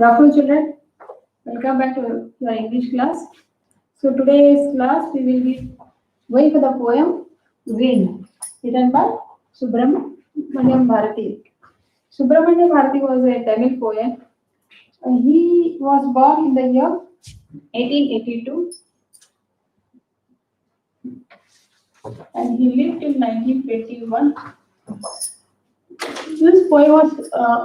Good afternoon, children. Welcome back to your English class. So today's class we will be going for the poem Wind, written by Subramaniam Bharati. Subramaniam Bharati was a Tamil poet. He was born in the year 1882 and he lived in 1921. This poem was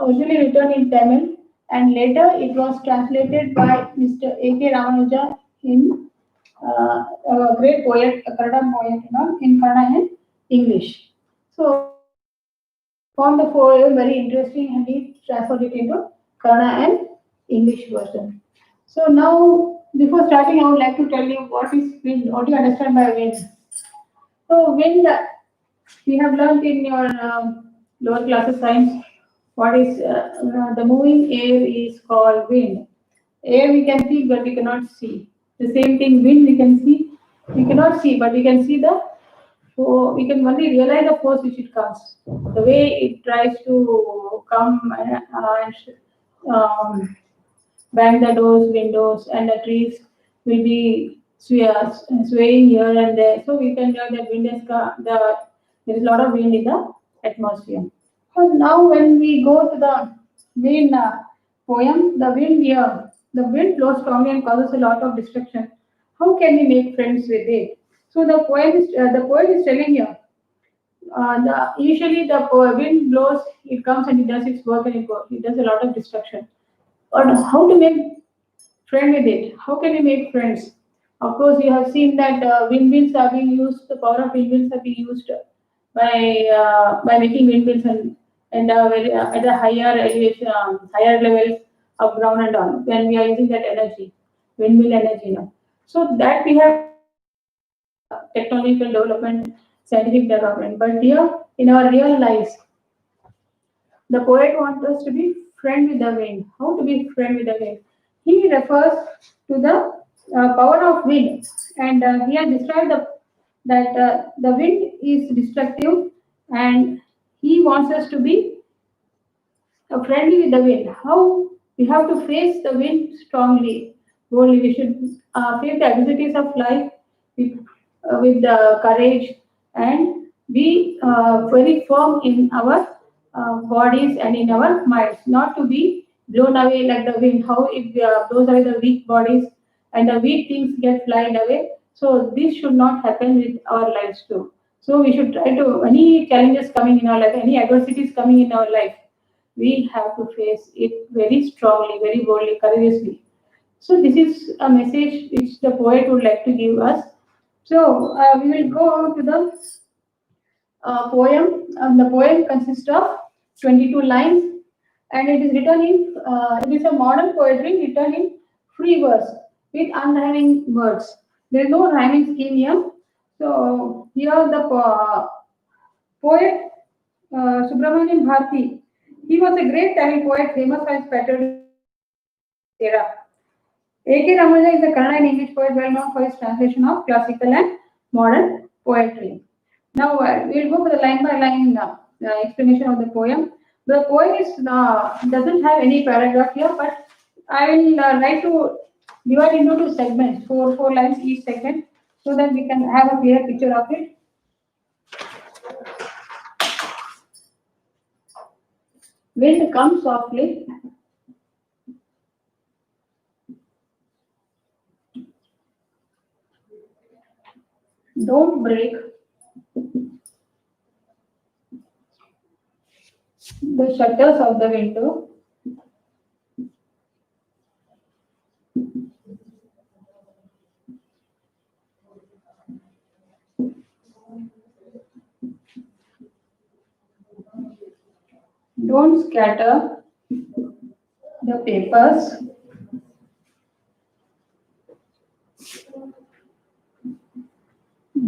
originally written in Tamil and later it was translated by Mr. A.K. Ramanuja in a great poet, a Kannada poet, in Kannada and English. So found the poem very interesting and he transferred it into Kannada and English version. So now, before starting, I would like to tell you what is wind. What do you understand by wind? So wind, we have learned in your lower classes science what is the moving air is called wind. Air we can see but we cannot see. The same thing wind we cannot see but we can see the, so we can only realize the force which it comes. The way it tries to come and bang the doors, windows, and the trees will be swaying here and there. So we can know that there is a lot of wind in the atmosphere. So now when we go to the main poem, the wind blows strongly and causes a lot of destruction. How can we make friends with it? So the poet is telling here. Usually wind blows, it comes and it does its work and it does a lot of destruction. But how to make friend with it? How can we make friends? Of course, you have seen that windmills are being used. The power of windmills are being used by making windmills and at a higher elevation, higher levels of ground and all. When we are using that energy, windmill energy now. So that we have technological development, scientific development. But here in our real lives, the poet wants us to be friend with the wind. How to be friend with the wind? He refers to the power of wind, and he has described that the wind is destructive, and he wants us to be friendly with the wind. How we have to face the wind strongly, boldly. We should face the adversities of life with courage and be very firm in our bodies and in our minds, not to be blown away like the wind. How it blows away the weak bodies and the weak things get flying away. So this should not happen with our lives too. So we should try to, any challenges coming in our life, any adversities coming in our life, we have to face it very strongly, very boldly, courageously. So this is a message which the poet would like to give us. So we will go to the poem. The poem consists of 22 lines, and it is written in. It is a modern poetry written in free verse with unrhyming words. There is no rhyming scheme here. So here the poet Subramaniam Bharati. He was a great Tamil poet, famous for his patriotism era. A.K. Ramanuja is a Kannada and English poet well known for his translation of classical and modern poetry. Now we'll go for the line by line explanation of the poem. The poem doesn't have any paragraph here, but I will like to divide into two segments, four lines each segment, so that we can have a clear picture of it. Wind comes softly. Don't break the shutters of the window. Don't scatter the papers.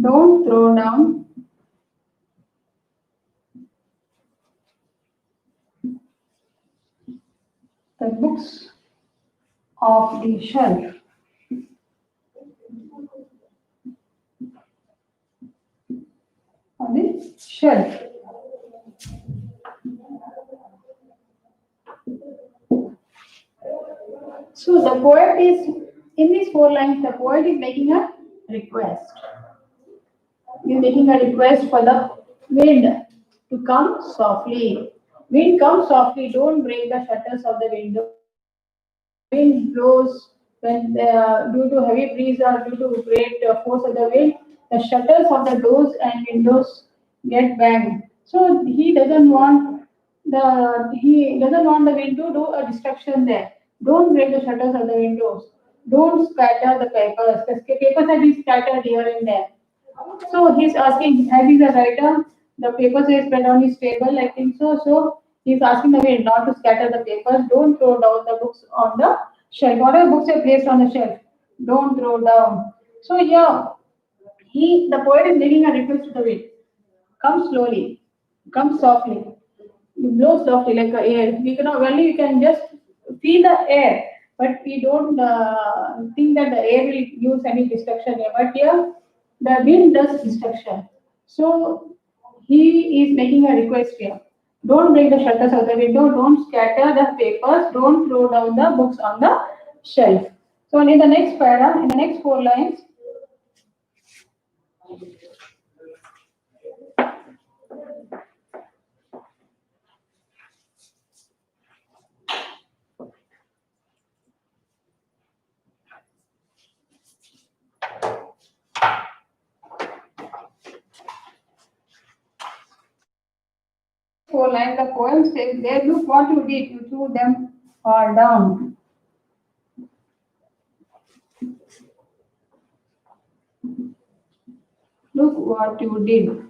Don't throw down the books off the shelf. On the shelf. So the poet is, in these four lines, the poet is making a request. He is making a request for the wind to come softly. Wind, come softly. Don't break the shutters of the windows. When the wind blows, when due to heavy breeze or due to great force of the wind, the shutters of the doors and windows get banged. So he doesn't want the wind to do a destruction there. Don't break the shutters of the windows. Don't scatter the papers. The papers have been scattered here and there. So he's asking, as he's a writer, the papers is spread on his table, I think so. So he's asking the wind not to scatter the papers. Don't throw down the books on the shelf. Whatever books are placed on the shelf, don't throw down. So yeah, the poet is making a request to the wind. Come slowly, come softly, blow softly like a air. We cannot only you can just feel the air, but we don't think that the air will use any destruction here. But here, the wind does destruction. So he is making a request here. Don't break the shutters of the window. Don't scatter the papers. Don't throw down the books on the shelf. So in the next paragraph, in the next four lines, the poem says, "There, look what you did. You threw them all down. Look what you did."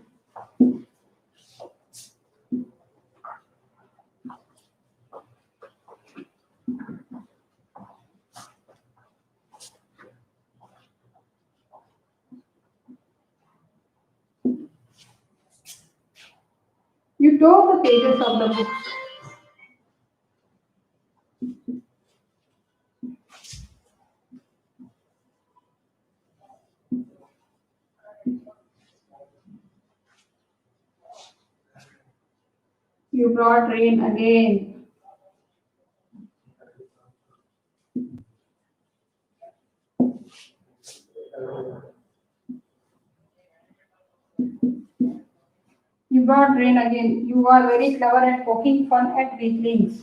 You tore the pages of the book. You brought rain again. You brought rain again. You are very clever at poking fun at weaklings.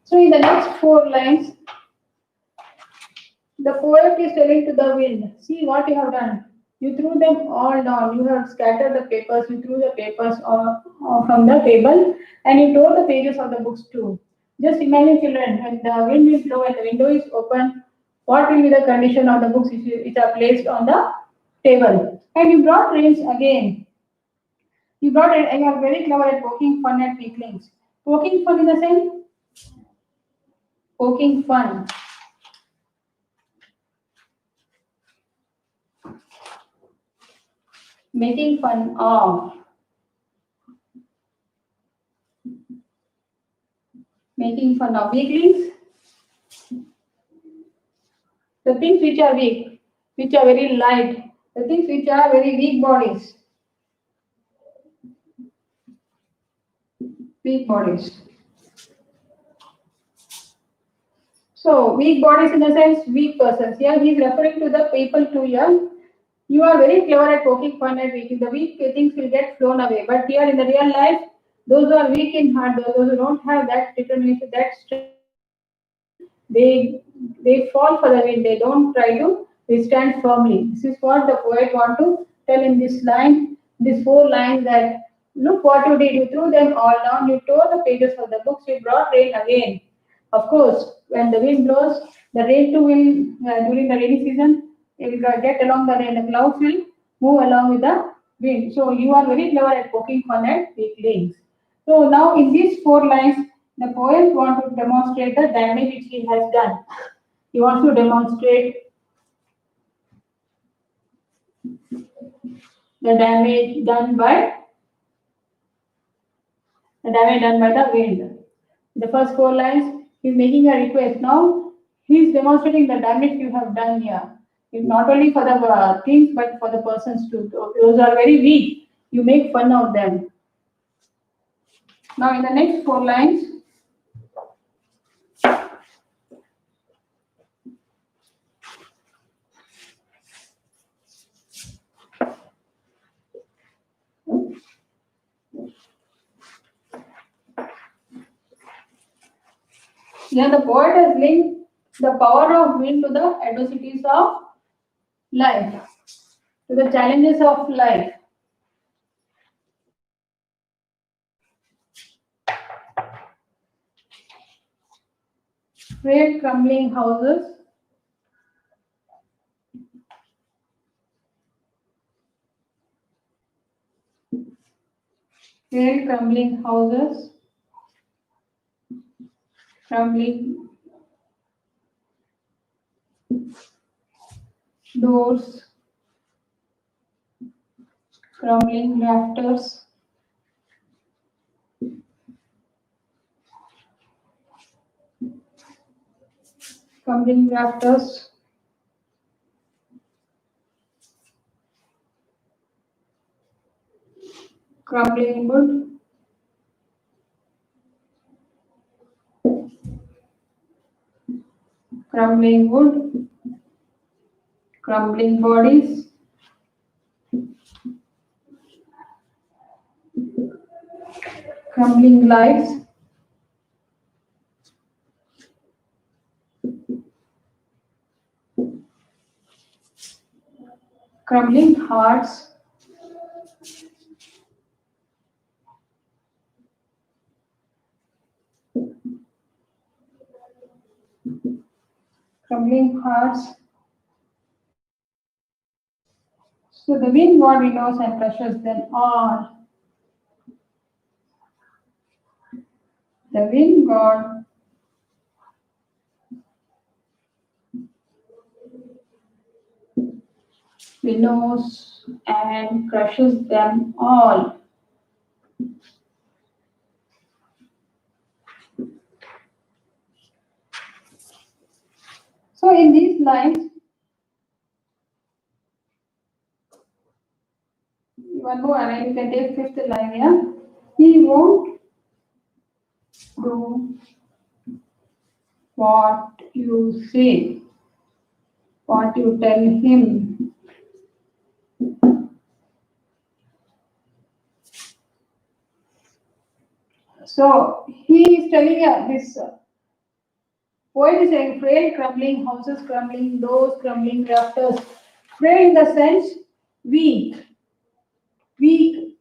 So in the next four lines, the poet is telling to the wind, see what you have done. You threw them all down. You have scattered the papers. You threw the papers from the table and you tore the pages of the books too. Just imagine, children, when the wind will blow and the window is open, what will be the condition of the books which are placed on the table? And you brought rains again. You brought it, and you are very clever at poking fun at weaklings. Poking fun in the sense, poking fun. Making fun of, making fun of weaklings, the things which are weak, which are very light, the things which are very weak bodies, weak bodies. So weak bodies in the sense weak persons. Here he is referring to the people too here. You are very clever at poking fun at weak. The weak things will get flown away. But here in the real life, those who are weak in heart, those who don't have that determination, that strength, they fall for the wind. They don't try to stand firmly. This is what the poet want to tell in this line, these four lines, that look what you did. You threw them all down. You tore the pages of the books. You brought rain again. Of course, when the wind blows, the rain too will during the rainy season. It will get along the rain. The clouds will move along with the wind. So you are very clever at poking fun at weaklings. So now in these four lines, The poet wants to demonstrate the damage which he has done. He wants to demonstrate the damage done by the wind. The first four lines, he's making a request. Now he's demonstrating the damage you have done here. It's not only for the things but for the persons too. Those are very weak. You make fun of them. Now in the next four lines, here the poet has linked the power of wind to the adversities of life, to the challenges of life. Frail crumbling houses, frail crumbling houses, crumbling doors, crumbling rafters, crumbling rafters, crumbling wood, crumbling wood, crumbling bodies, crumbling lives, crumbling hearts, crumbling hearts. So the wind god winnows and crushes them all. The wind god winnows and crushes them all. So in these lines, one more, and you can take fifth line here. He won't do what you say, what you tell him. So he is telling this poet is saying frail, crumbling houses, crumbling doors, crumbling rafters. Frail in the sense weak, weak,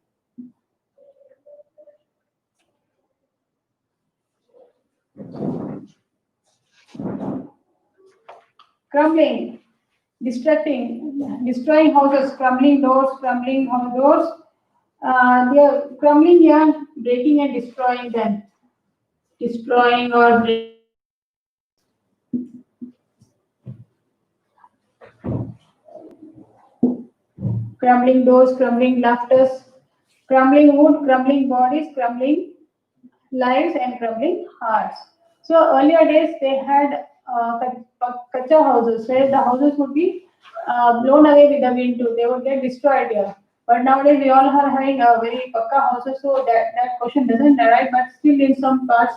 crumbling, destroying houses, crumbling doors, crumbling doors. They are crumbling here, breaking and destroying them, destroying or breaking. Crumbling doors, crumbling laughters, crumbling wood, crumbling bodies, crumbling lives, and crumbling hearts. So earlier days they had kacha houses where the houses would be blown away with the wind too. They would get destroyed here. But nowadays we all are having a very pakka houses, so that question doesn't arise. But still, in some parts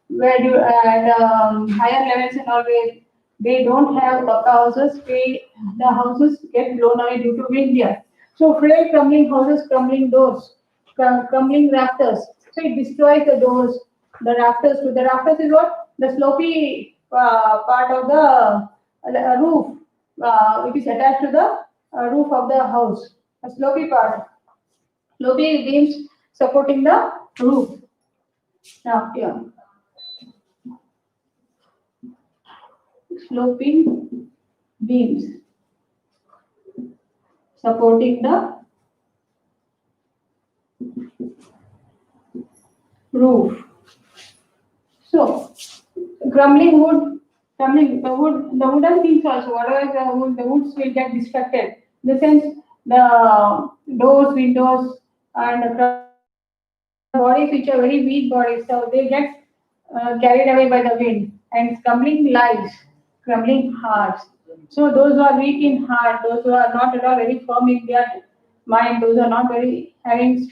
where you at higher levels and all, where they don't have pakka houses, the houses get blown away due to wind here. So frail crumbling houses, crumbling doors, crumbling rafters. So it destroys the doors, the rafters. The rafters is what? The slopy part of the roof, which is attached to the roof of the house. A slopy part, slopy beams supporting the roof. Now here, sloping beams supporting the roof. So crumbling wood, crumbling the wooden things also, whatever the woods will get distracted. In the sense, the doors, windows, and the bodies which are very weak bodies, so they get carried away by the wind. And crumbling lives, crumbling hearts. So those who are weak in heart, those who are not at all very firm in their mind, those who are not very having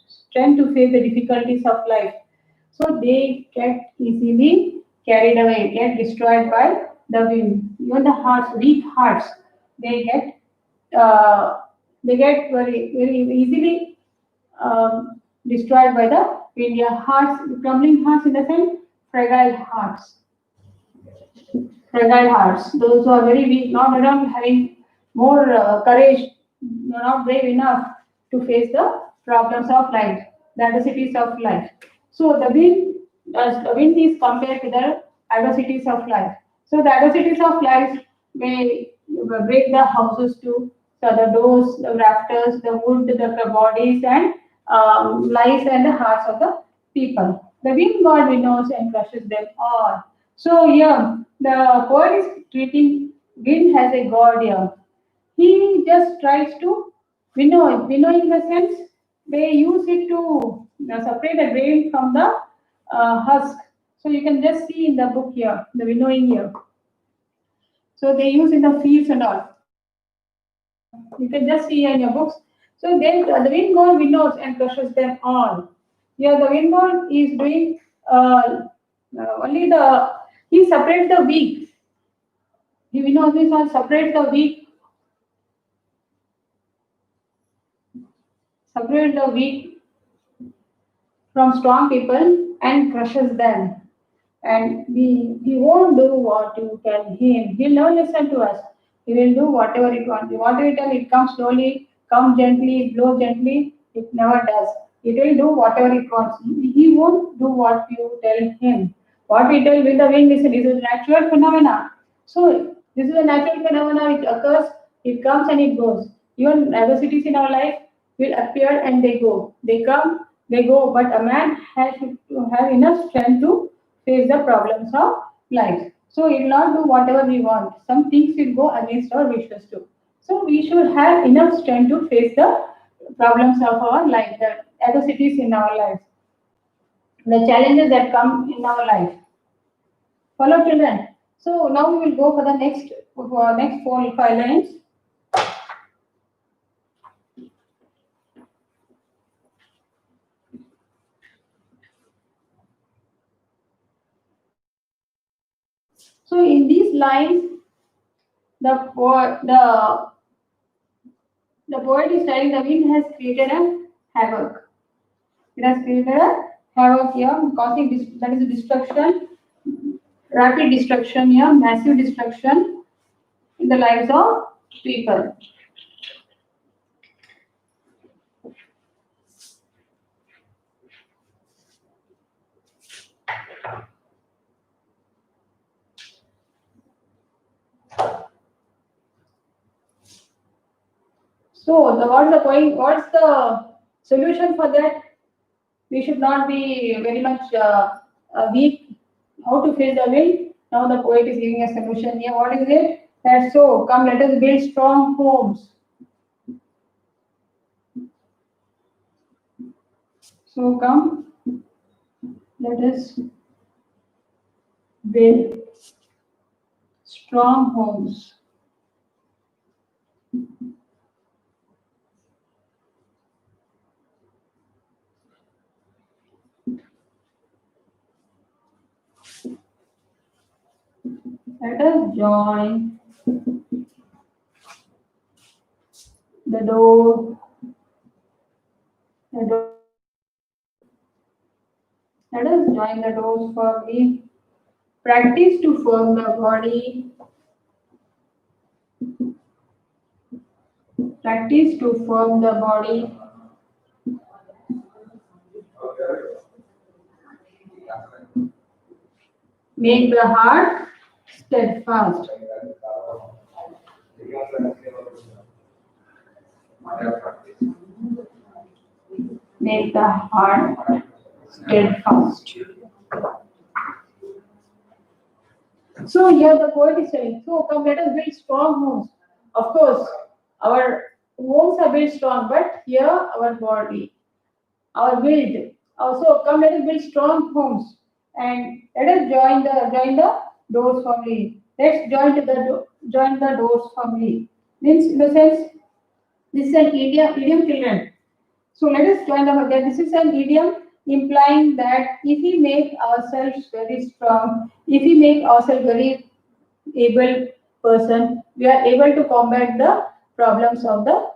strength to face the difficulties of life, so they get easily carried away, get destroyed by the wind. Even the hearts, weak hearts, they get uh, very easily destroyed by the wind. Yeah, hearts, crumbling hearts in the sense, fragile hearts, fragile hearts. Those who are very weak, not around having more courage, not brave enough to face the problems of life, the adversities of life. So the wind is compared to the adversities of life. So the adversities of life may break the houses too. So the doors, the rafters, the wood, the bodies, and lives and the hearts of the people. The wind god winnows and crushes them all. So yeah, the poet is treating wind as a god here. He just tries to winnow it. Winnow in the sense they use it to separate the grain from the husk. So you can just see in the book here, the winnowing here. So they use in the fields and all. You can just see in your books. So then the wind god winnows and crushes them all. Here the wind god is doing only the he separates the weak. He winnows means one separates the weak, separate the weak from strong people and crushes them. And we won't do what you tell him. He'll never listen to us. He will do whatever it wants. Whatever you tell, it comes slowly, come gently, blow gently. It never does. It will do whatever it wants. He won't do what you tell him. What we tell with the wind, listen, is a natural phenomena. So this is a natural phenomena which occurs. It comes and it goes. Even adversities in our life will appear and they go. They come, they go. But a man has to have enough strength to face the problems of life. So it will not do whatever we want. Some things will go against our wishes too. So we should have enough strength to face the problems of our life, the adversities in our life, the challenges that come in our life. Follow children. So now we will go for next 4 5 lines. So in these lines, the poet is telling the wind has created a havoc. It has created a havoc here, causing that is a destruction, rapid destruction here, massive destruction in the lives of people. So what's the point? What's the solution for that? We should not be very much weak. How to face the wind? Now the poet is giving a solution here. What is it? That so come, let us build strong homes. So come, let us build strong homes. Let us join the door. The door. Let us join the doors firmly. Practice to firm the body. Practice to firm the body. Make the heart steadfast. Make the heart steadfast. So here the poet is saying, so come let us build strong homes. Of course, our homes are built strong, but here our body, our build. Also, come let us build strong homes and let us join the doors family. Let's join the doors family. Means in the sense this is an idiom children. So let us join the that this is an idiom implying that if we make ourselves very strong, if we make ourselves very able person, we are able to combat the problems of the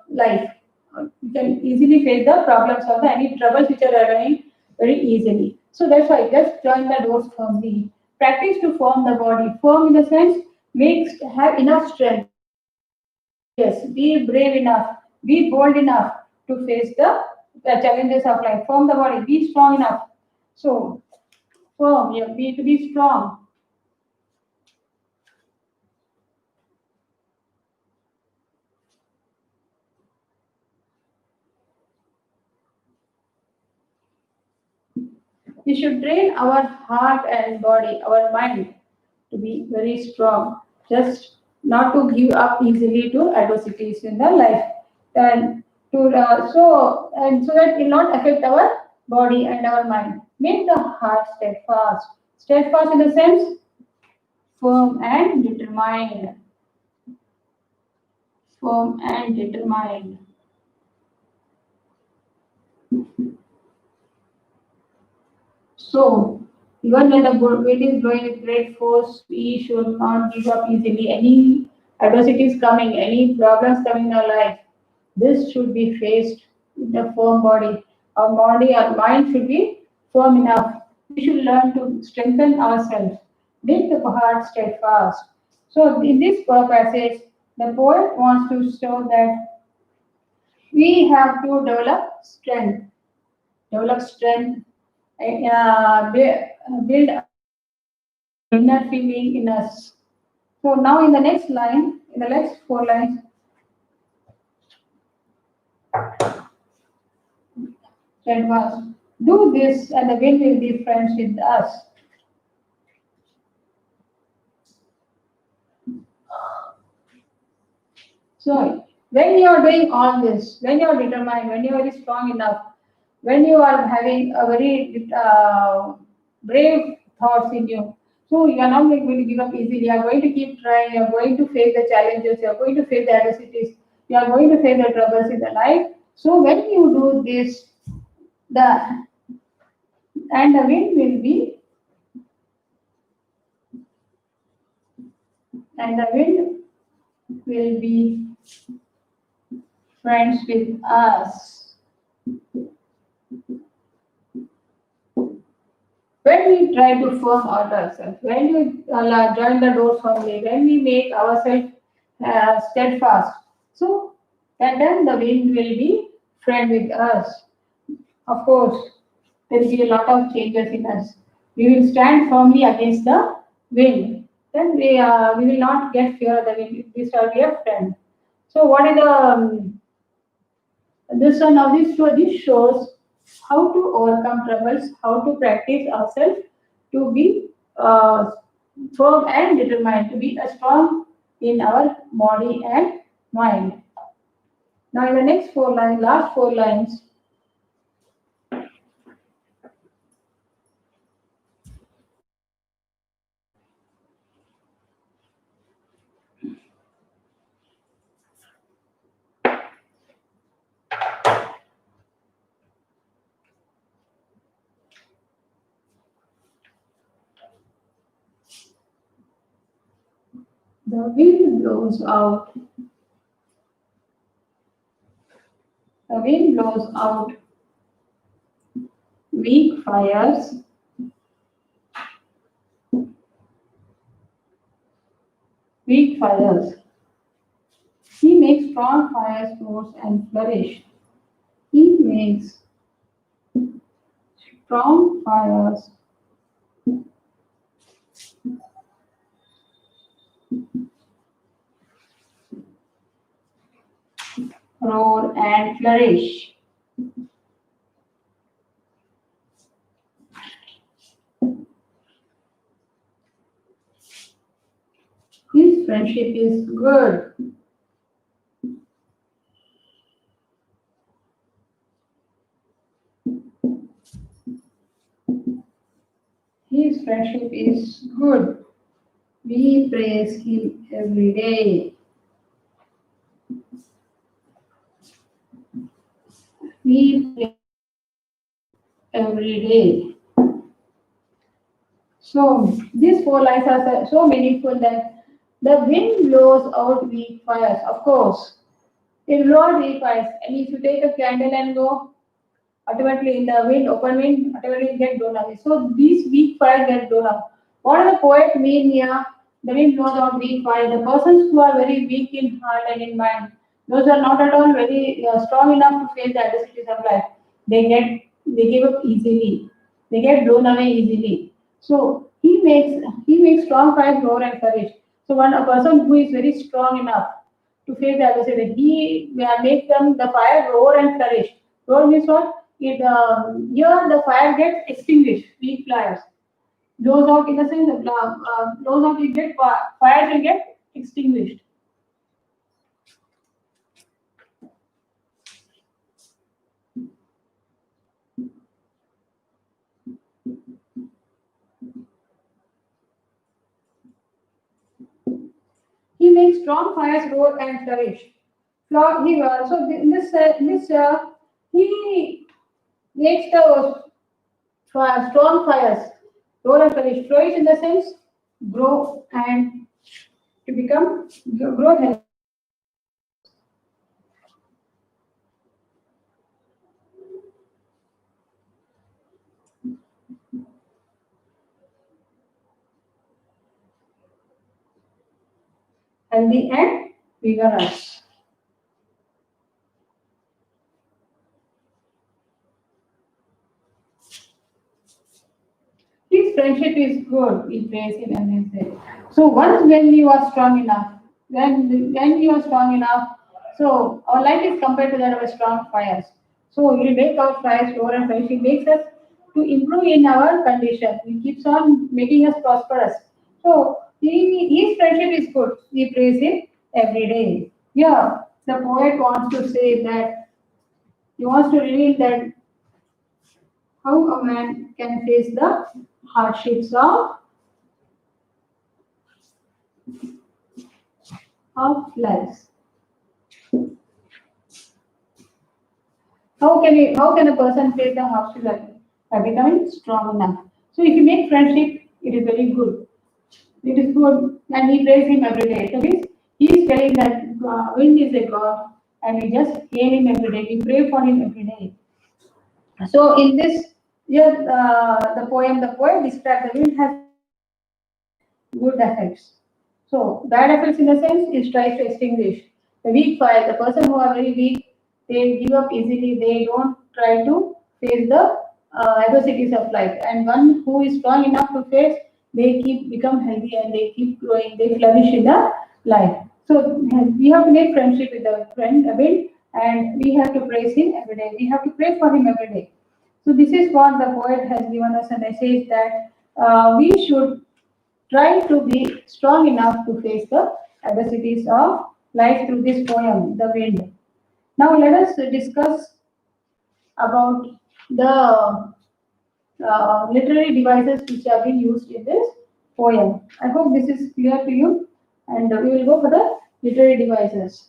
life. We can easily face the problems of the any troubles which are arising very easily. So that's why just join the doors firmly. Practice to form the body. Firm in the sense makes have enough strength. Be courageous. Be brave enough. Be bold enough to face the challenges of life. Form the body. Be strong enough. So firm. Yeah, be to be strong. We should train our heart and body, our mind to be very strong, just not to give up easily to adversities in the life, and so that it will not affect our body and our mind. Make the heart steadfast. Steadfast in the sense firm and determined. Firm and determined. So, even when the wind is blowing with great force, we should not give up easily. Any adversities coming, any problems coming in our life, this should be faced with a firm body. Our body, our mind should be firm enough. We should learn to strengthen ourselves, make the heart steadfast. So, in this passage, the poet wants to show that we have to develop strength, build inner feeling in us. So now in the next line, in the next four lines, said was, do this and the wind will be friends with us. So when you are doing all this, when you are determined, when you are very strong enough, when you are having a very brave thoughts in you, so you are not going to give up easily. You are going to keep trying. You are going to face the challenges. You are going to face the adversities. You are going to face the troubles in the life. So when you do this, the and the wind will be and the wind will be friends with us. When we try to firm out ourselves, when we join the doors firmly, when we make ourselves steadfast, so and then the wind will be friend with us. Of course, there will be a lot of changes in us. We will stand firmly against the wind. Then we will not get fear of the wind. We shall be a friend. So what is the this one now this shows how to overcome troubles, how to practice ourselves to be firm and determined, to be strong in our body and mind. Now in the next four lines, last four lines, the wind blows out, the wind blows out weak fires, weak fires. He makes strong fires grow and flourish. He makes strong fires roar and flourish. His friendship is good. His friendship is good. We praise him every day. We praise every day. So these four lines are so meaningful that the wind blows out weak fires. Of course, it blows out weak fires. And if you take a candle and go ultimately in the wind, open wind, ultimately get blown away. So these weak fires get blown up. What does the poet mean here? The wind blows out weak fire. The persons who are very weak in heart and in mind, those are not at all very strong enough to face the adversities of life. They get they give up easily. They get blown away easily. So he makes strong fires roar and courage. So when a person who is very strong enough to face the adversity, he makes them the fire roar and courage. Roar means what? Here the fire gets extinguished. Weak fires blows out in the sense of blows out. You get fire will get extinguished. He makes strong fires roar and flourish. He so this he makes the strong fires roar and flourish. Flourish in the sense grow and to become grow healthy. Healthy and vigorous. His friendship is good, we praise him and say. So once when you are strong enough, when you are strong enough, so our life is compared to that of a strong fires. So we make our fires lower and fires. He makes us to improve in our condition. He keeps on making us prosperous. So his friendship is good. We praise him every day. Yeah, the poet wants to say that he wants to reveal that how a man can face the hardships of life. How can a person face the hardships of life? By becoming strong enough. So if you make friendship, it is very good. It is good, and we praise him every day. So he is telling that wind is a god, and we just hail him every day. We pray for him every day. So in this, yeah, the poet describes the wind has good effects. So bad effects in the sense it tries to extinguish. The weak fire, the person who are very weak, they give up easily. They don't try to face the adversities of life. And one who is strong enough to face, they keep become healthy and they keep growing. They flourish in the life. So we have to make friendship with the friend a bit, and we have to praise him every day. We have to pray for him every day. So this is what the poet has given us a message that we should try to be strong enough to face the adversities of life through this poem, The Wind. Now let us discuss about the literary devices which have been used in this poem. I hope this is clear to you, and we will go for the literary devices.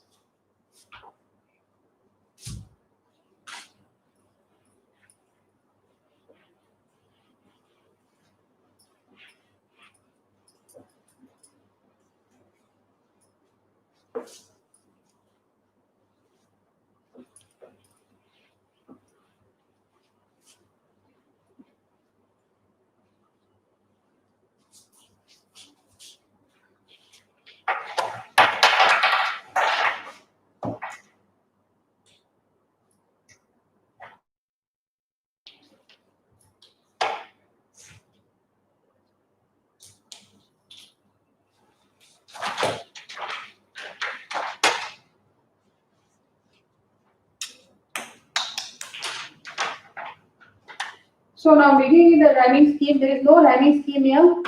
So now beginning with the rhyming scheme, there is no rhyming scheme here.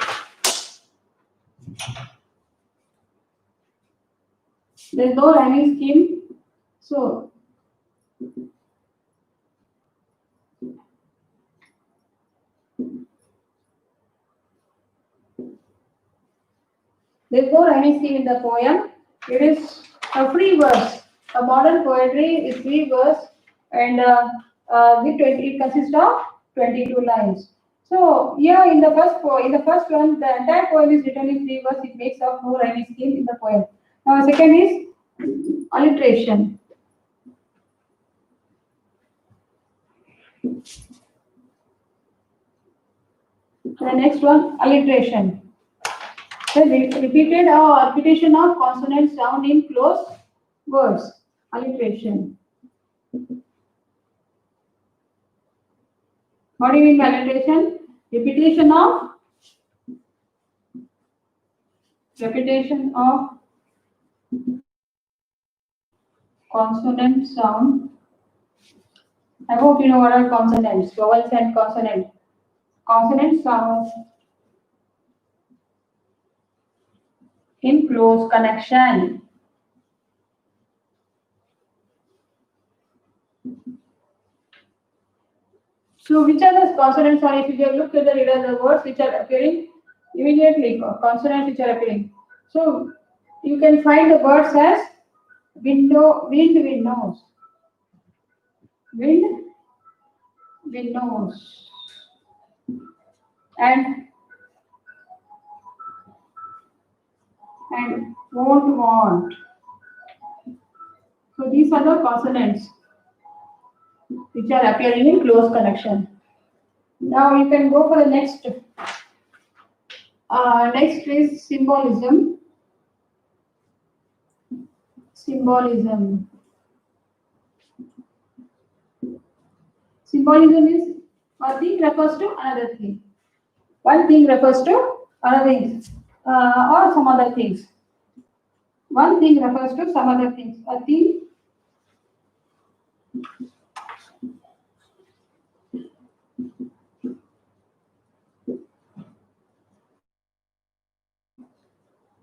There's no rhyming scheme. So there's no rhyming scheme in the poem. It is a free verse. A modern poetry is free verse, and it consists of 22 lines. So here in the first one, the entire poem is written in free verse. It makes up no rhyming scheme in the poem. Now, second is alliteration. The next one, alliteration. The repeated or repetition of consonant sound in close words. Alliteration. What do you mean by alliteration? Repetition of consonant sound. I hope you know what are consonants, vowels and consonant. Consonant sound in close connection. So which are the consonants, or if you look at the words which are appearing immediately, consonants which are appearing. So you can find the words as window, wind, windows, wind, windows, and won't want. So these are the consonants which are appearing in close connection. Now you can go for the next. Next is symbolism. Symbolism. Symbolism is one thing refers to another thing. One thing refers to another thing, or some other things. One thing refers to some other things. A thing.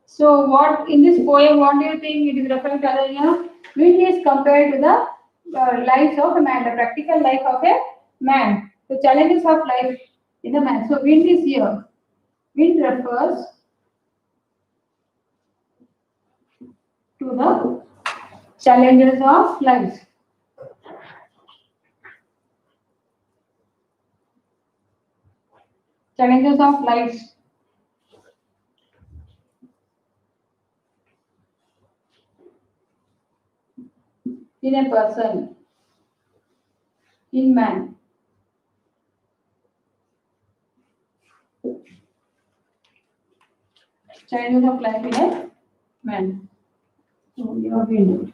So, what in this poem? What do you think it is referring to? Other, wind is compared to the lives of a man, the practical life of a man, the challenges of life in a man. So, wind is here. Wind refers to the challenges of life. Challenges of life. In a person, in man. Challenges of life in a man. So you have been.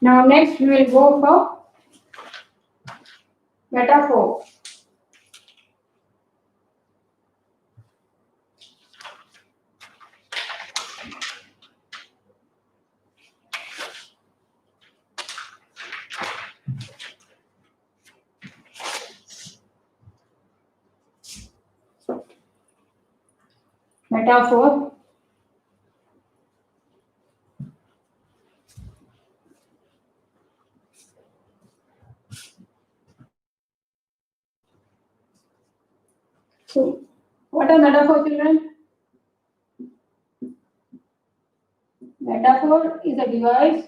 Now next we will go for metaphor. Metaphor. So what are metaphor, children? Metaphor is a device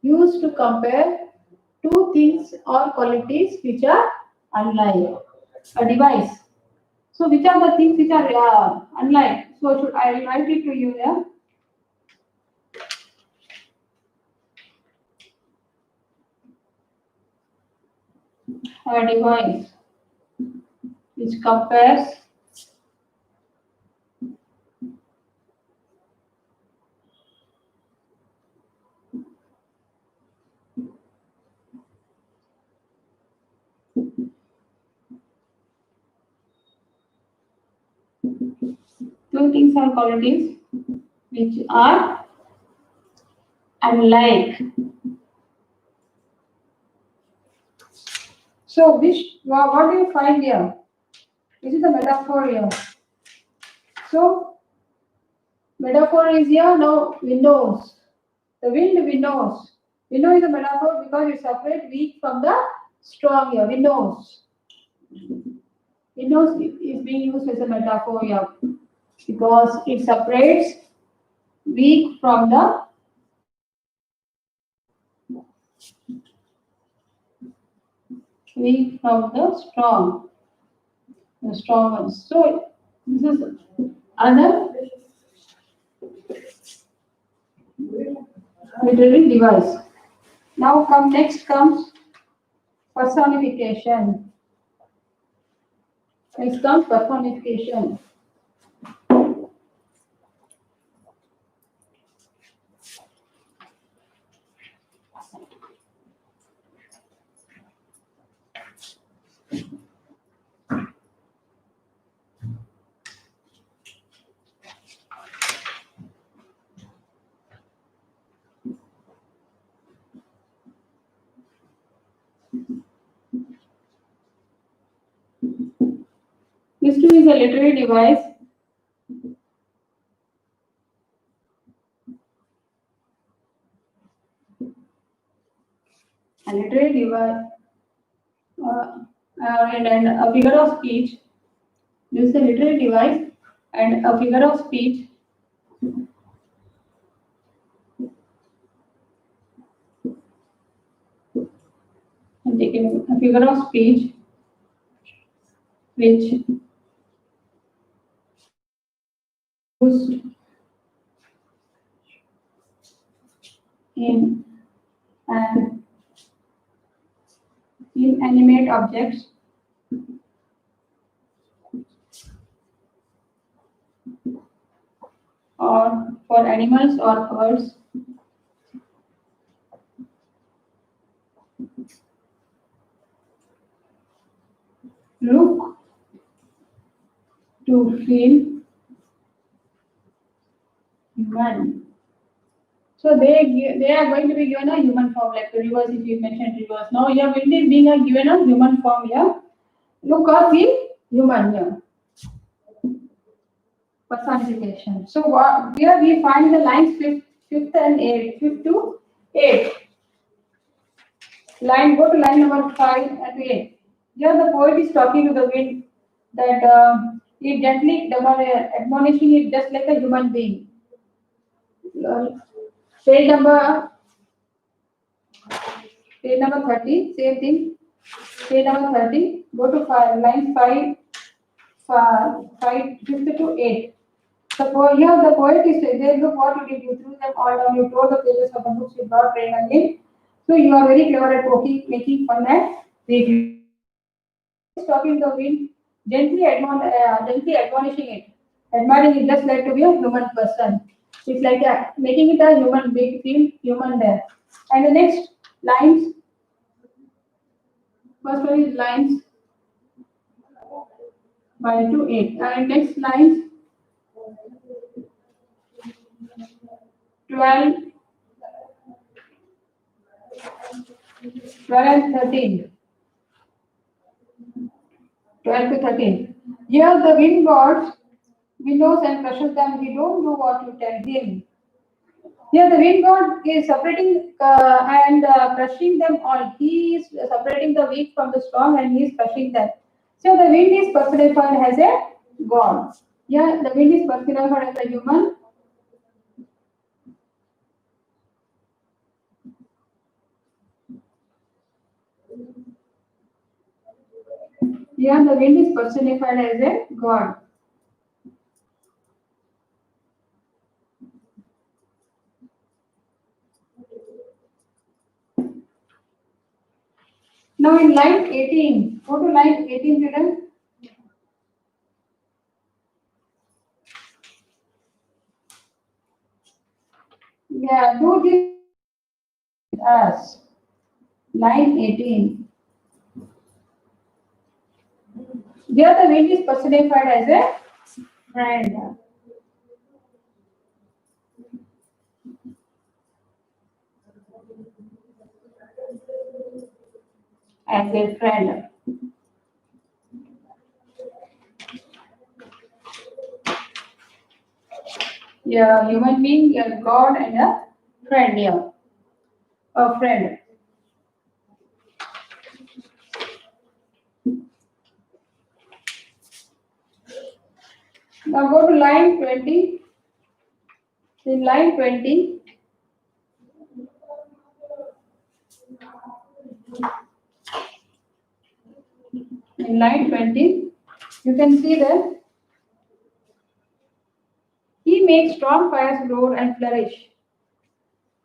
used to compare two things or qualities which are unlike. A device. So which are the things which are unlike? So should I write it to you there? A device which compares two things or qualities which are unlike. So what do you find here? This is the metaphor here. So metaphor is here now windows. The wind winnows. Winnow is a metaphor because it separates weak from the strong here. Winnows. Winnows is being used as a metaphor here because it separates weak from the strong, the strong ones. So this is another literary device. Now next comes personification. Next comes personification. This too is a literary device. A literary device and a figure of speech. This is a literary device and a figure of speech. I'm taking a figure of speech which used in an inanimate objects or for animals or birds. Look to feel human. So they are going to be given a human form, like the rivers. If you mentioned rivers, now here wind is being given a human form here. Look or feel human here. Personification. So here we find the lines fifth and eighth, fifth to eighth. Go to line number 5 and 8. Here the poet is talking to the wind that he gently admonishing it just like a human being. Page number 30, same thing. Page number 30, go to lines 5, 5th to 8. Here the poet is saying, look what you did, you threw them all down, you tore the pages of the books without praying again. So you are very clever at making fun and making. He's talking the wind, gently admonishing it, admiring it just like to be a human person. It's like making it a human being, feel human there. And the next lines, first one is lines 5 to 8, and next lines 12, 12 and 13. 12 to 13. Here the wind god winnows and crushes them. We don't do what you tell him. Here the wind god is separating and crushing them all. He is separating the weak from the strong and he is crushing them. So the wind is personified as a god. Here the wind is personified as a human. Here the wind is personified as a god. Now in line 18, go to line 18 children. Yeah, do this as line 18. Here the wind is personified as a friend. As a friend. Yeah, human being, a god and a Friend, yeah. A friend. Now go to line 20. In line 20, you can see that he makes strong fires roar and flourish.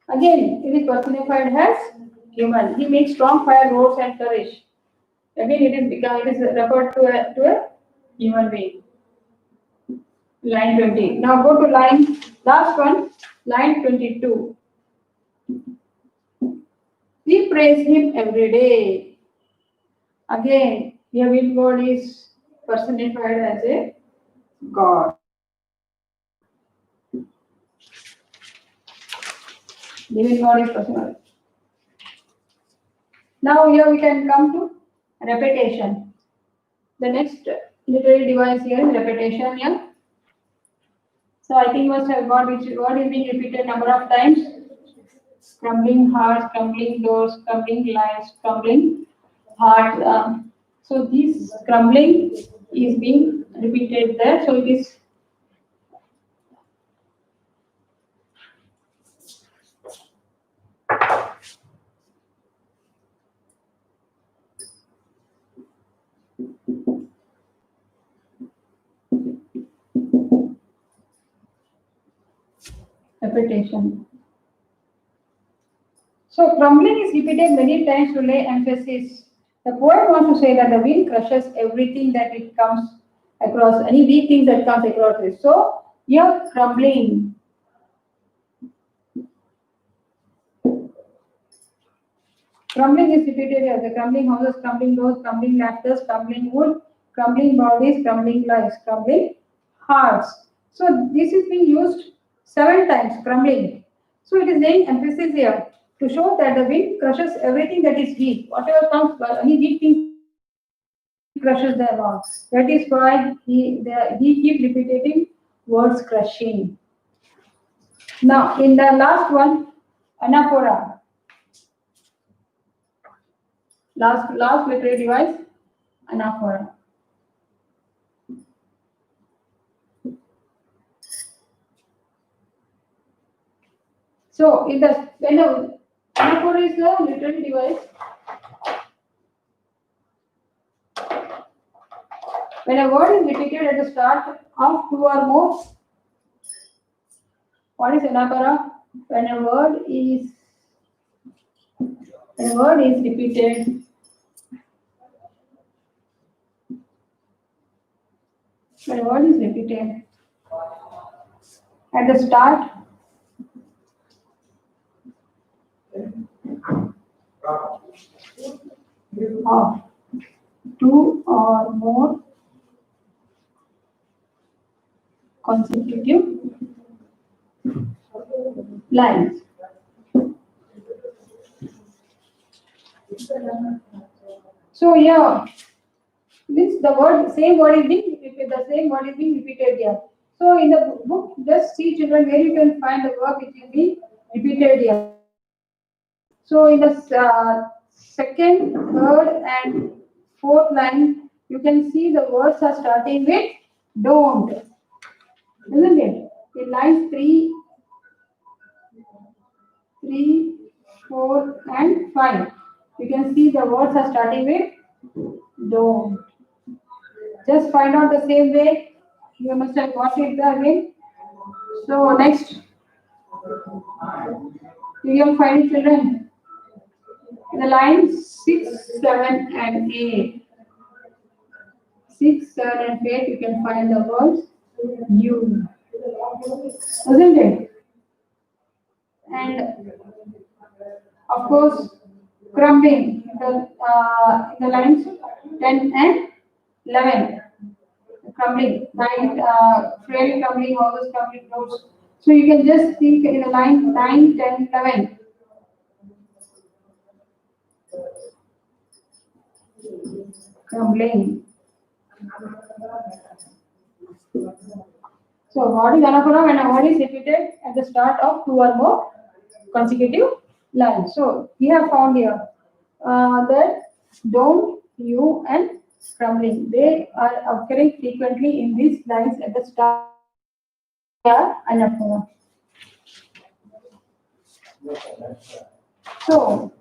Again, it is personified as human. He makes strong fire roars and flourish. Again, it is referred to a human being. Line 20. Now go to last one, line 22. We praise him every day. Again, here wind god is personified as a god. Living god is personified. Now here we can come to repetition. The next literary device here is repetition. Yeah. So I think you must have got which word is being repeated number of times. Crumbling hearts, crumbling doors, crumbling lives, crumbling hearts. So this crumbling is being repeated there. So it is repetition. So crumbling is repeated many times to lay emphasis. The poet wants to say that the wind crushes everything that it comes across, any weak things that comes across it. So here crumbling. Crumbling is repeated here. The crumbling houses, crumbling doors, crumbling ladders, crumbling wood, crumbling bodies, crumbling lives, crumbling hearts. So this is being used 7 times, crumbling. So it is laying emphasis here to show that the wind crushes everything that is weak. Whatever comes, any weak thing crushes them all. That is why he keeps repeating words crushing. Now in the last one, anaphora. Last literary device, anaphora. So in the anaphora is a literary device. When a word is repeated at the start of two or more, what is anaphora? When a word is repeated at the start of two or more consecutive lines. So yeah, this same word is being repeated here. So in the book, just see children where you can find the verb which is being repeated here. So in the second, third, and fourth line, you can see the words are starting with don't, isn't it? In lines 3, 4, and 5, you can see the words are starting with don't. Just find out the same way. You must have got it again. So next, you will find it, children. In the lines 6, 7, and 8. 6, 7, and 8, you can find the words you. Isn't it? And of course, crumbling in the lines 10 and 11. Crumbling, fairly crumbling, always crumbling roads. So you can just think in the line 9, 10, 11. Crumbling. So what is anaphora? When a word is repeated at the start of two or more consecutive lines. So we have found here that don't, you, and crumbling. They are occurring frequently in these lines at the start of Kriya Anapurna. So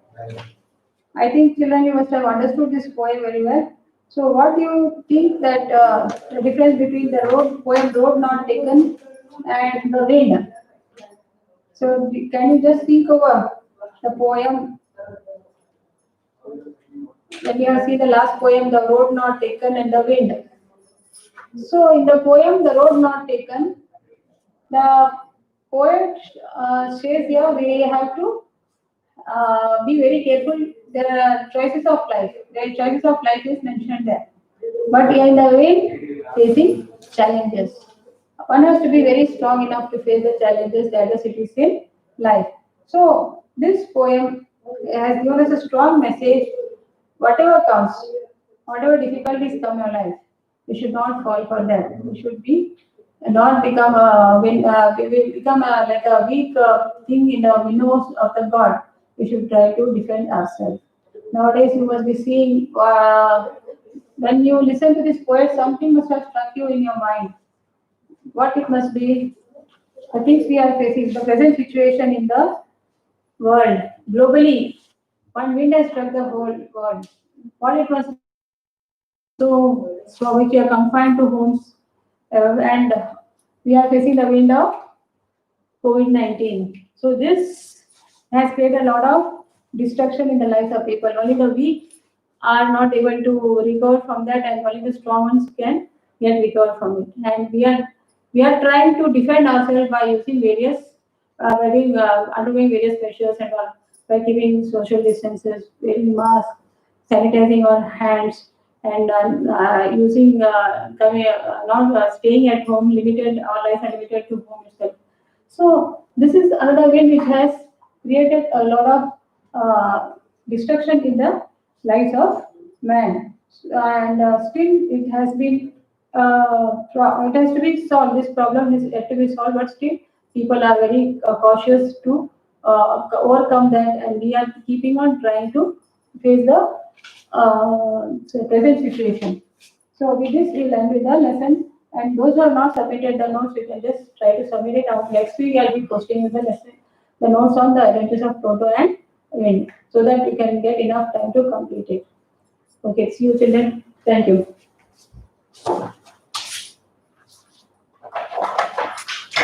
I think children, you must have understood this poem very well. So what do you think that the difference between the poem Road Not Taken and the Wind? So can you just think over the poem when you have seen the last poem, The Road Not Taken and the Wind. So in the poem, The Road Not Taken, the poet says here we have to be very careful. There are choices of life. The choices of life is mentioned there. But in the way facing challenges. One has to be very strong enough to face the challenges, the adversities in life. So this poem has given us a strong message. Whatever comes, whatever difficulties come in your life, we should not fall for that. We should be not become we will become like a weak thing in the windows of the God. We should try to defend ourselves. Nowadays, you must be seeing when you listen to this poet, something must have struck you in your mind. What it must be, the things we are facing, the present situation in the world, globally. One wind has struck the whole world. What it must be so which we are confined to homes, and we are facing the wind of COVID-19. So this has created a lot of destruction in the lives of people. Only the weak are not able to recover from that, and only the strong ones can get recover from it. And we are trying to defend ourselves by using various, undergoing various measures and all, by keeping social distances, wearing masks, sanitizing our hands, and using not staying at home. Limited our lives are limited to home itself. So this is another way which has created a lot of destruction in the lives of man, and still it has to be solved. This problem is yet to be solved, but still people are very cautious to overcome that, and we are keeping on trying to face the present situation. So with this, we'll end with the lesson. And those who have not submitted the notes, you can just try to submit it out. Next week, I'll be posting the lesson, the notes on the identities of proto and wind, so that you can get enough time to complete it. Okay, see you children. Thank you.